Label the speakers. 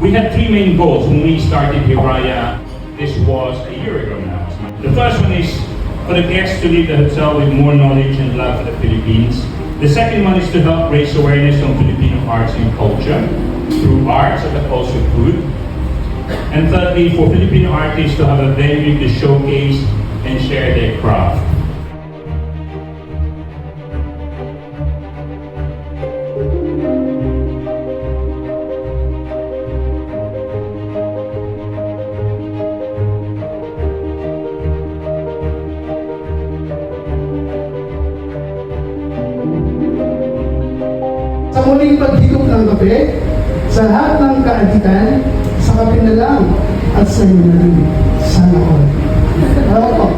Speaker 1: We had three main goals when we started Hiraya. This was a year ago now. The first one is for the guests to leave the hotel with more knowledge and love for the Philippines. The second one is to help raise awareness on Filipino arts and culture through arts but also food. And thirdly, for Filipino artists to have a venue to showcase and share their craft.
Speaker 2: Sa muling paghigop ng kape, sa lahat ng kaadikan, sa kape na lang at sa inyo na rin. Sana all. Ano po?